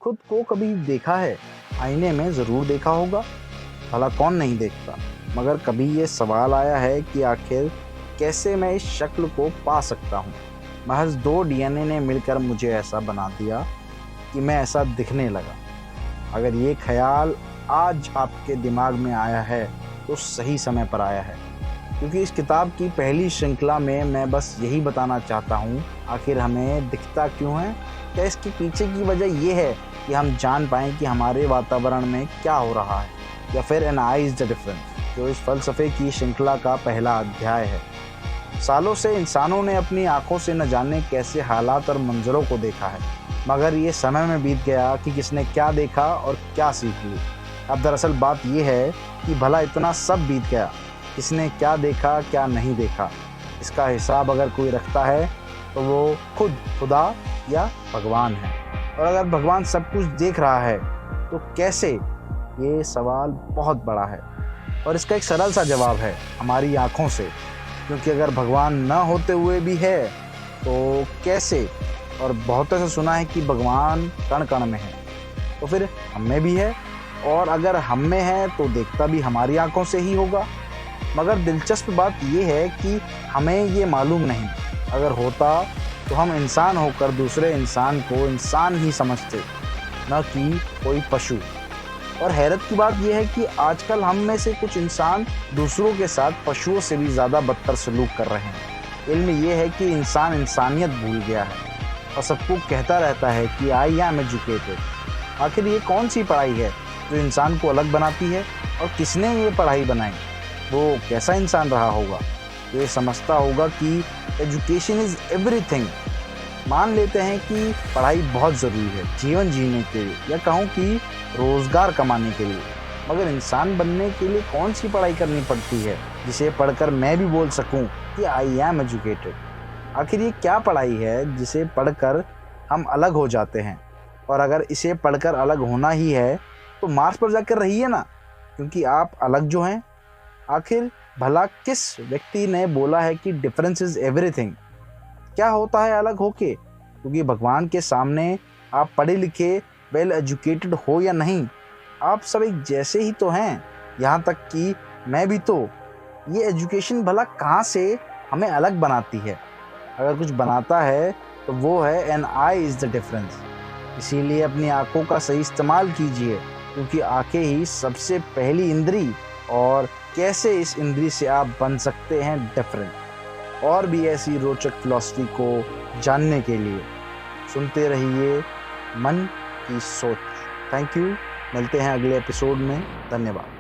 खुद को कभी देखा है? आईने में ज़रूर देखा होगा, भला कौन नहीं देखता। मगर कभी ये सवाल आया है कि आखिर कैसे मैं इस शक्ल को पा सकता हूँ? महज 2 डीएनए ने मिलकर मुझे ऐसा बना दिया कि मैं ऐसा दिखने लगा। अगर ये ख्याल आज आपके दिमाग में आया है तो सही समय पर आया है, क्योंकि इस किताब की पहली श्रृंखला में मैं बस यही बताना चाहता हूँ, आखिर हमें दिखता क्यों है। क्या इसके पीछे की वजह ये है कि हम जान पाएँ कि हमारे वातावरण में क्या हो रहा है, या फिर an eye is the difference, जो इस फ़लसफ़े की श्रृंखला का पहला अध्याय है। सालों से इंसानों ने अपनी आँखों से न जाने कैसे हालात और मंज़रों को देखा है, मगर ये समय में बीत गया कि किसने क्या देखा और क्या सीख ली। अब दरअसल बात ये है कि भला इतना सब बीत गया, किसने क्या देखा क्या नहीं देखा, इसका हिसाब अगर कोई रखता है तो वो खुद खुदा या भगवान है। और अगर भगवान सब कुछ देख रहा है तो कैसे, ये सवाल बहुत बड़ा है। और इसका एक सरल सा जवाब है, हमारी आँखों से। क्योंकि अगर भगवान न होते हुए भी है तो कैसे? और बहुतों से सुना है कि भगवान कण कण में है, तो फिर हम में भी है, और अगर हम में है तो देखता भी हमारी आंखों से ही होगा। मगर दिलचस्प बात यह है कि हमें ये मालूम नहीं। अगर होता तो हम इंसान होकर दूसरे इंसान को इंसान ही समझते, न कि कोई पशु। और हैरत की बात यह है कि आजकल हम में से कुछ इंसान दूसरों के साथ पशुओं से भी ज़्यादा बदतर सलूक कर रहे हैं। इल्म यह है कि इंसान इंसानियत भूल गया है और सबको कहता रहता है कि आई एम एजुकेटेड। आखिर ये कौन सी पढ़ाई है जो इंसान को अलग बनाती है, और किसने ये पढ़ाई बनाई? वो कैसा इंसान रहा होगा? ये समझता होगा कि एजुकेशन इज़ एवरीथिंग। मान लेते हैं कि पढ़ाई बहुत ज़रूरी है जीवन जीने के लिए, या कहूँ कि रोज़गार कमाने के लिए। मगर इंसान बनने के लिए कौन सी पढ़ाई करनी पड़ती है जिसे पढ़कर मैं भी बोल सकूं कि आई एम एजुकेटेड? आखिर ये क्या पढ़ाई है जिसे पढ़कर हम अलग हो जाते हैं? और अगर इसे पढ़कर अलग होना ही है तो मार्स पर जाकर रहिए ना, क्योंकि आप अलग जो हैं। आखिर भला किस व्यक्ति ने बोला है कि डिफरेंस इज़ एवरीथिंग? क्या होता है अलग होके? क्योंकि भगवान के सामने आप पढ़े लिखे वेल एजुकेटेड हो या नहीं, आप सब एक जैसे ही तो हैं, यहाँ तक कि मैं भी तो। ये एजुकेशन भला कहाँ से हमें अलग बनाती है? अगर कुछ बनाता है तो वो है an eye is the difference. इसीलिए अपनी आँखों का सही इस्तेमाल कीजिए, क्योंकि आँखें ही सबसे पहली इंद्री, और कैसे इस इंद्री से आप बन सकते हैं डिफरेंट। और भी ऐसी रोचक फिलॉसफी को जानने के लिए सुनते रहिए मन की सोच। Thank you. मिलते हैं अगले एपिसोड में। धन्यवाद।